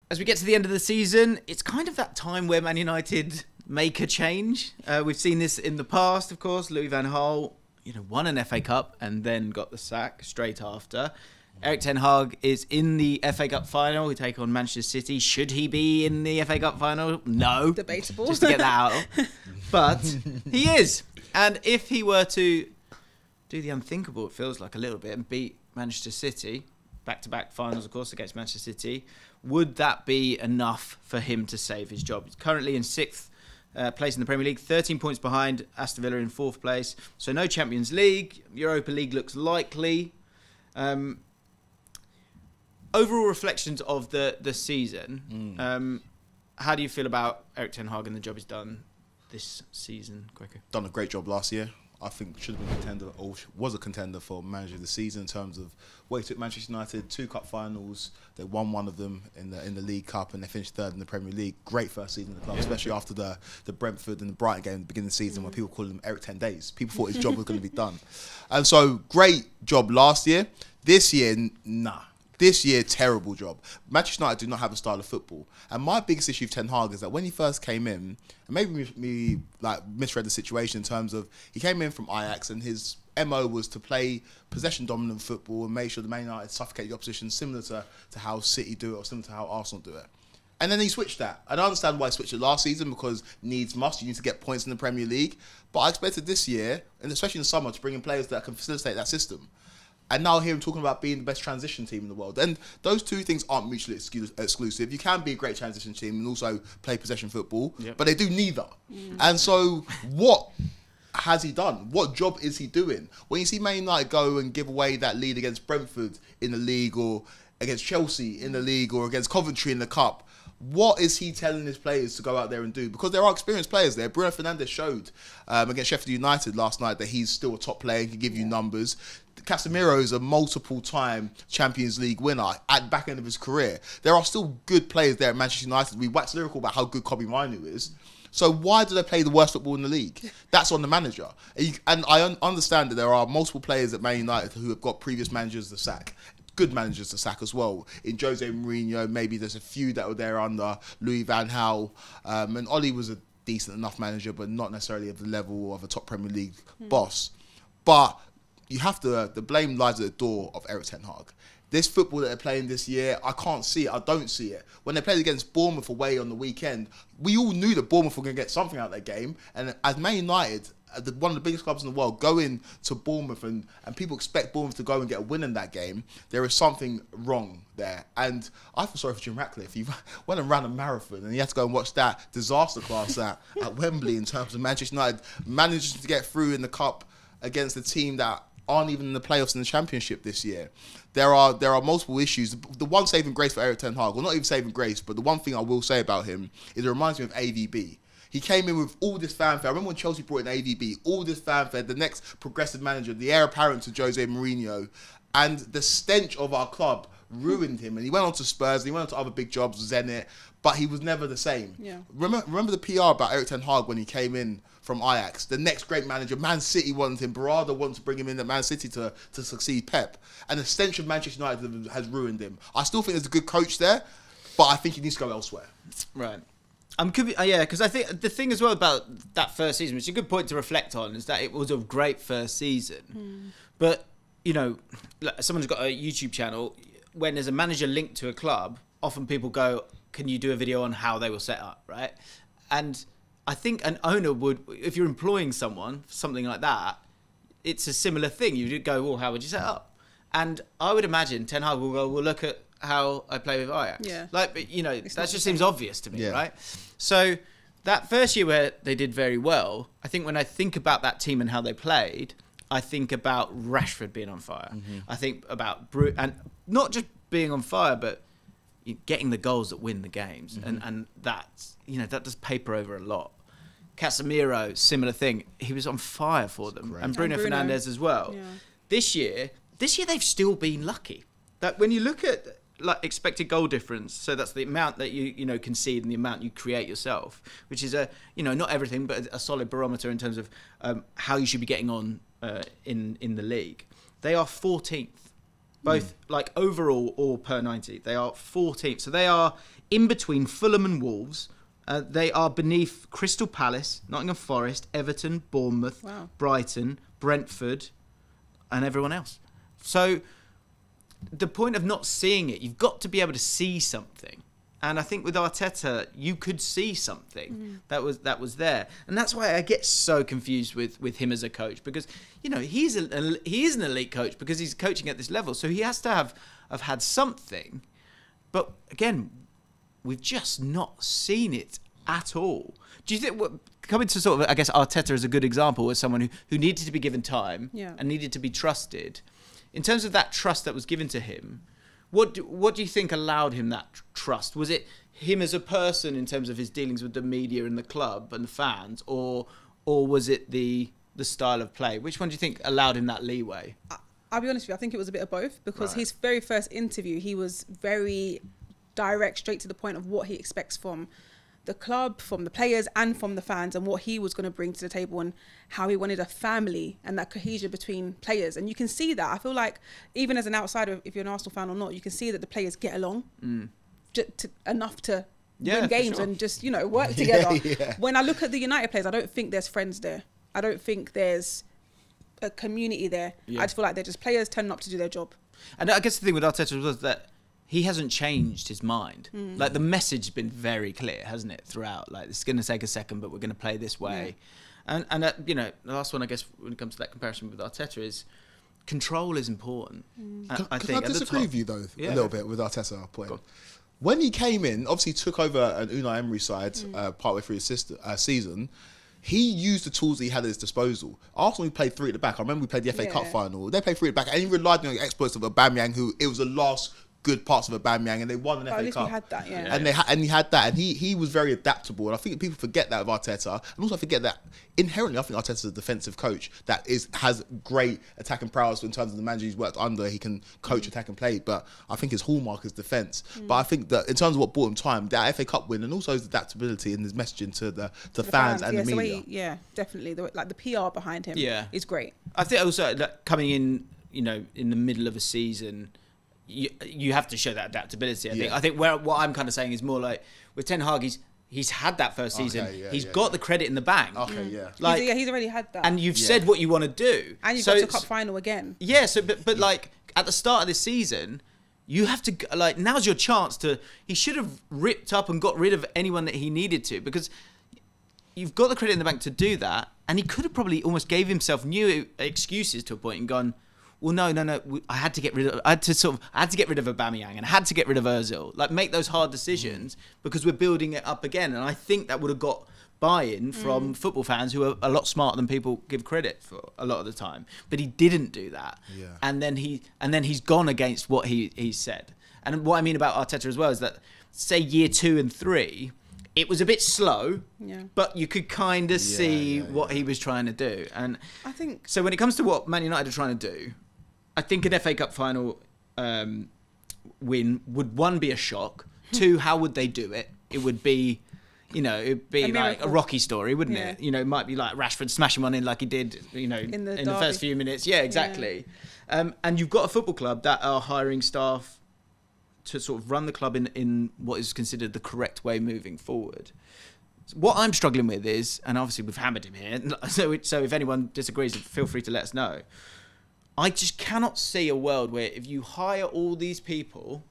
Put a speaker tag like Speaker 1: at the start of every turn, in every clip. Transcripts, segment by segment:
Speaker 1: as we get to the end of the season, it's kind of that time where Man United make a change. We've seen this in the past, of course. Louis van Gaal, won an FA Cup and then got the sack straight after. Erik Ten Hag is in the FA Cup final. We take on Manchester City. Should he be in the FA Cup final? No.
Speaker 2: Debatable.
Speaker 1: Just to get that out. But he is. And if he were to do the unthinkable, it feels like a little bit, and beat Manchester City, back-to-back finals, of course, against Manchester City, would that be enough for him to save his job? He's currently in 6th place in the Premier League, 13 points behind Aston Villa in 4th place. So no Champions League. Europa League looks likely. Overall reflections of the season. How do you feel about Erik Ten Hag and the job he's done this season, Kweku?
Speaker 3: Done a great job last year. I think should have been a contender, or was a contender for manager of the season in terms of where he took Manchester United 2 cup finals. They won one of them in the League Cup, and they finished 3rd in the Premier League. Great first season in the club, especially after the Brentford and the Brighton game at the beginning of the season, where people called him Eric 10 Days. People thought his job was going to be done, and so great job last year. This year, nah. This year, terrible job. Manchester United do not have a style of football. And my biggest issue with Ten Hag is that when he first came in, and maybe we misread the situation in terms of he came in from Ajax and his MO was to play possession-dominant football and make sure the Man United suffocate the opposition, similar to how City do it or similar to how Arsenal do it. And then he switched that. And I understand why he switched it last season, because needs must. You need to get points in the Premier League. But I expected this year, and especially in the summer, to bring in players that can facilitate that system. And now I hear him talking about being the best transition team in the world. And those two things aren't mutually exclusive. You can be a great transition team and also play possession football, but they do neither. And so what has he done? What job is he doing? When you see Man United go and give away that lead against Brentford in the league, or against Chelsea in the league, or against Coventry in the Cup, what is he telling his players to go out there and do? Because there are experienced players there. Bruno Fernandes showed against Sheffield United last night that he's still a top player and can give you numbers. Casemiro is a multiple-time Champions League winner at the back end of his career. There are still good players there at Manchester United. We wax lyrical about how good Kobe Minu is. So why do they play the worst football in the league? That's on the manager. And I understand that there are multiple players at Man United who have got previous managers to sack. Good managers to sack as well. In Jose Mourinho, maybe there's a few that were there under Louis van Gaal. And Oli was a decent enough manager, but not necessarily of the level of a top Premier League boss. But you have to, the blame lies at the door of Erik Ten Hag. This football that they're playing this year, I can't see it. I don't see it. When they played against Bournemouth away on the weekend, we all knew that Bournemouth were going to get something out of that game. And as Man United, one of the biggest clubs in the world, go in to Bournemouth and people expect Bournemouth to go and get a win in that game, there is something wrong there. And I feel sorry for Jim Ratcliffe. He went and ran a marathon and he had to go and watch that disaster class at Wembley in terms of Manchester United managing to get through in the Cup against a team that aren't even in the playoffs in the Championship this year. There are multiple issues. The one saving grace for Erik Ten Hag, well, not even saving grace, but the one thing I will say about him is it reminds me of AVB. He came in with all this fanfare. I remember when Chelsea brought in AVB, all this fanfare, the next progressive manager, the heir apparent to Jose Mourinho, and the stench of our club ruined him. And he went on to Spurs, and he went on to other big jobs, Zenit, but he was never the same. Yeah. Remember the PR about Erik Ten Hag when he came in from Ajax, the next great manager. Man City wanted him. Barada wanted to bring him in at Man City to succeed Pep. And the stench of Manchester United has ruined him. I still think there's a good coach there, but I think he needs to go elsewhere.
Speaker 1: Right. Yeah, because I think the thing as well about that first season, which is a good point to reflect on, is that it was a great first season. But, you know, someone's got a YouTube channel. When there's a manager linked to a club, often people go, can you do a video on how they were set up, right? And I think an owner would, if you're employing someone, something like that, it's a similar thing. You go, well, how would you set up? And I would imagine Ten Hag will go, well, look at how I play with Ajax. Yeah. Like, you know, that just seems obvious to me, right? So that first year where they did very well, I think when I think about that team and how they played, I think about Rashford being on fire. I think about and not just being on fire, but getting the goals that win the games. And that's, you know, that does paper over a lot. Casemiro, similar thing. He was on fire for them. And Bruno Fernandes as well. Yeah. This year they've still been lucky. That when you look at like expected goal difference, so that's the amount that you concede and the amount you create yourself, which is not everything, but a solid barometer in terms of how you should be getting on in the league. They are 14th both like overall or per 90. They are 14th. So they are in between Fulham and Wolves. They are beneath Crystal Palace, Nottingham Forest, Everton, Bournemouth, Brighton, Brentford, and everyone else. So the point of not seeing it, you've got to be able to see something. And I think with Arteta, you could see something that was there, and that's why I get so confused with him as a coach, because he is an elite coach because he's coaching at this level, so he has to have had something. But again, we've just not seen it at all. Do you think coming to sort of, I guess Arteta is a good example as someone who needed to be given time and needed to be trusted. In terms of that trust that was given to him, what do you think allowed him that trust? Was it him as a person in terms of his dealings with the media and the club and the fans, or was it the style of play? Which one do you think allowed him that leeway?
Speaker 2: I'll be honest with you, I think it was a bit of both, because his very first interview, he was very direct, straight to the point of what he expects from the club, from the players and from the fans, and what he was going to bring to the table, and how he wanted a family and that cohesion between players. And you can see that. I feel like even as an outsider, if you're an Arsenal fan or not, you can see that the players get along enough to win games and just, work together. When I look at the United players, I don't think there's friends there. I don't think there's a community there. I just feel like they're just players turning up to do their job.
Speaker 1: And I guess the thing with Arteta was that he hasn't changed his mind. Like, the message has been very clear, hasn't it, throughout? Like, it's going to take a second, but we're going to play this way. And the last one, I guess, when it comes to that comparison with Arteta is control is important. I think.
Speaker 3: Can I disagree with you, though, a little bit with Arteta point? When he came in, obviously took over an Unai Emery side partway through his season. He used the tools that he had at his disposal. Arsenal played three at the back. I remember we played the FA Cup final. They played three at the back, and he relied on the exploits of Aubameyang, who it was the last good parts of Aubameyang, and they won an FA Cup.
Speaker 2: At least he had that,
Speaker 3: And he had that, and he was very adaptable. And I think people forget that of Arteta, and also forget that inherently, I think Arteta's a defensive coach that has great attacking prowess in terms of the manager he's worked under. He can coach attack and play, but I think his hallmark is defence. But I think that in terms of what bought him time, that FA Cup win, and also his adaptability and his messaging to the fans and the media.
Speaker 2: Definitely. The PR behind him is great.
Speaker 1: I think also that coming in, in the middle of a season, you have to show that adaptability. I think what I'm kind of saying is more like with Ten Hag, he's had that first season. He's got the credit in the bank.
Speaker 2: Like, he's already had that.
Speaker 1: And you've said what you want to do.
Speaker 2: And you've got to cup final again.
Speaker 1: Yeah. So, but like at the start of this season, you have to now's your chance to. He should have ripped up and got rid of anyone that he needed to, because you've got the credit in the bank to do that. And he could have probably almost gave himself new excuses to a point and gone, well, no. I had to get rid of Aubameyang, and I had to get rid of Ozil. Like, make those hard decisions because we're building it up again. And I think that would have got buy-in from football fans who are a lot smarter than people give credit for a lot of the time. But he didn't do that, and then he's gone against what he said. And what I mean about Arteta as well is that, say, year 2 and 3. It was a bit slow, but you could kind of see what he was trying to do. And
Speaker 2: I think
Speaker 1: so when it comes to what Man United are trying to do, I think an FA Cup final win would, 1, be a shock. 2, how would they do it? It would be, it'd be like a Rocky story, wouldn't it? It might be like Rashford smashing one in like he did, in the first few minutes. Yeah, exactly. And you've got a football club that are hiring staff to sort of run the club in what is considered the correct way moving forward. What I'm struggling with is, and obviously we've hammered him here, so if anyone disagrees, feel free to let us know. I just cannot see a world where if you hire all these people,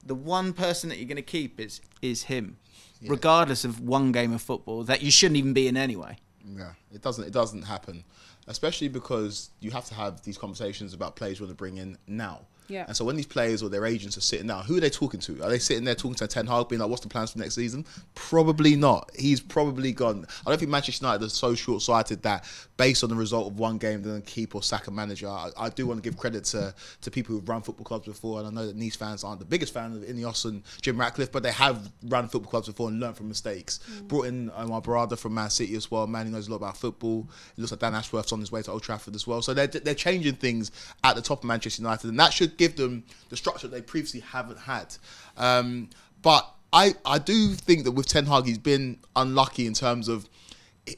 Speaker 1: the one person that you're going to keep is him, regardless of one game of football that you shouldn't even be in anyway.
Speaker 3: Yeah, it doesn't happen, especially because you have to have these conversations about players you want to bring in now.
Speaker 2: Yeah.
Speaker 3: And so when these players or their agents are sitting down, who are they talking to? Are they sitting there talking to Ten Hag, being like, what's the plans for next season? Probably not. He's probably gone. I don't think Manchester United are so short-sighted that based on the result of one game, they're going to keep or sack a manager. I do want to give credit to people who've run football clubs before, and I know that Nice fans aren't the biggest fan of Ineos and Jim Ratcliffe, but they have run football clubs before and learned from mistakes. Brought in my brother from Man City as well. Man who knows a lot about football. It looks like Dan Ashworth's on his way to Old Trafford as well. So they're changing things at the top of Manchester United, and that should give them the structure they previously haven't had. But I do think that with Ten Hag, he's been unlucky in terms of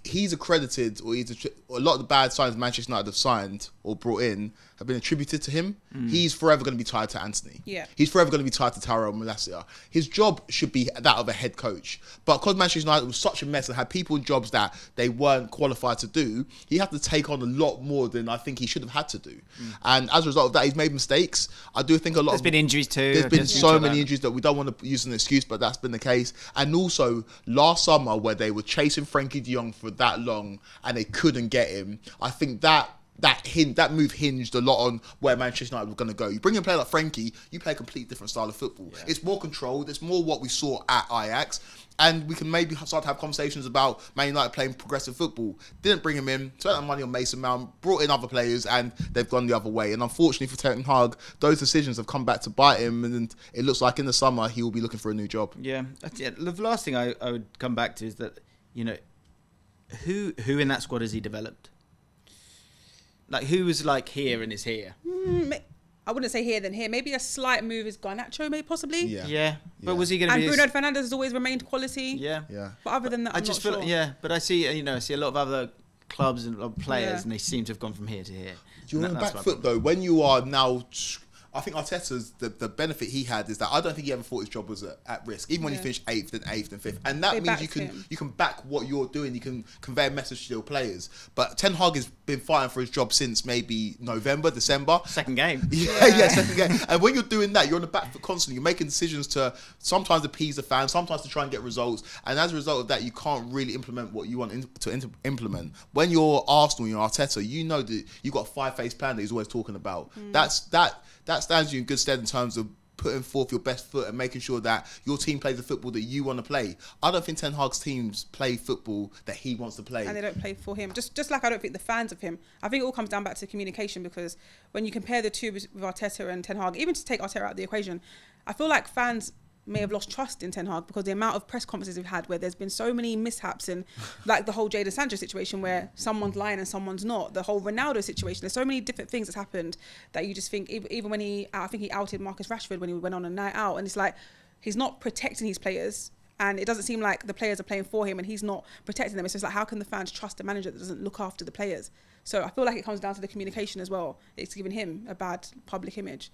Speaker 3: he's accredited, or a lot of the bad signs Manchester United have signed or brought in have been attributed to him, he's forever going to be tied to Anthony.
Speaker 2: Yeah.
Speaker 3: He's forever going to be tied to Tyrell Malacia. His job should be that of a head coach. But because Manchester United was such a mess and had people in jobs that they weren't qualified to do, he had to take on a lot more than I think he should have had to do. And as a result of that, he's made mistakes. I do think
Speaker 1: There's been injuries too.
Speaker 3: There's been so many injuries that we don't want to use as an excuse, but that's been the case. And also, last summer, where they were chasing Frankie de Jong for that long and they couldn't get him, I think that move hinged a lot on where Manchester United were going to go. You bring in a player like Frankie, you play a completely different style of football. Yeah. It's more controlled. It's more what we saw at Ajax. And we can maybe start to have conversations about Man United playing progressive football. Didn't bring him in, spent that money on Mason Mount, brought in other players, and they've gone the other way. And unfortunately for Ten Hag, those decisions have come back to bite him. And it looks like in the summer, he will be looking for a new job.
Speaker 1: Yeah. The last thing I would come back to is that, you know, who in that squad has he developed? Like, who was like here and is here?
Speaker 2: I wouldn't say here than here. Maybe a slight move is Garnacho, maybe possibly.
Speaker 1: Yeah. But was he going to be?
Speaker 2: And Bruno Fernandes has always remained quality.
Speaker 1: Yeah.
Speaker 2: But other than that, I'm not sure.
Speaker 1: Yeah, but I see a lot of other clubs and players, and they seem to have gone from here to here.
Speaker 3: You're on the back foot though. When you are now, I think Arteta's the benefit he had is that I don't think he ever thought his job was at risk, even when he finished 8th and 5th, and that means you can back what you're doing. You can convey a message to your players. But Ten Hag has been fighting for his job since maybe November, December.
Speaker 1: Second game.
Speaker 3: Second game. And when you're doing that, you're on the back foot constantly. You're making decisions to sometimes appease the fans, sometimes to try and get results. And as a result of that, you can't really implement what you want to implement. When you're Arsenal, you're Arteta, you know that you've got a 5-phase plan that he's always talking about. That stands you in good stead in terms of putting forth your best foot and making sure that your team plays the football that you want to play. I don't think Ten Hag's teams play football that he wants to play.
Speaker 2: And they don't play for him. Just like I don't think the fans of him. I think it all comes down back to communication, because when you compare the two with Arteta and Ten Hag, even to take Arteta out of the equation, I feel like fans may have lost trust in Ten Hag because the amount of press conferences we've had where there's been so many mishaps, and like the whole Jadon Sancho situation where someone's lying and someone's not, the whole Ronaldo situation, there's so many different things that's happened that you just think, even when I think he outed Marcus Rashford when he went on a night out, and it's like he's not protecting his players, and it doesn't seem like the players are playing for him and he's not protecting them. It's just like, how can the fans trust a manager that doesn't look after the players? So I feel like it comes down to the communication as well. It's giving him a bad public image.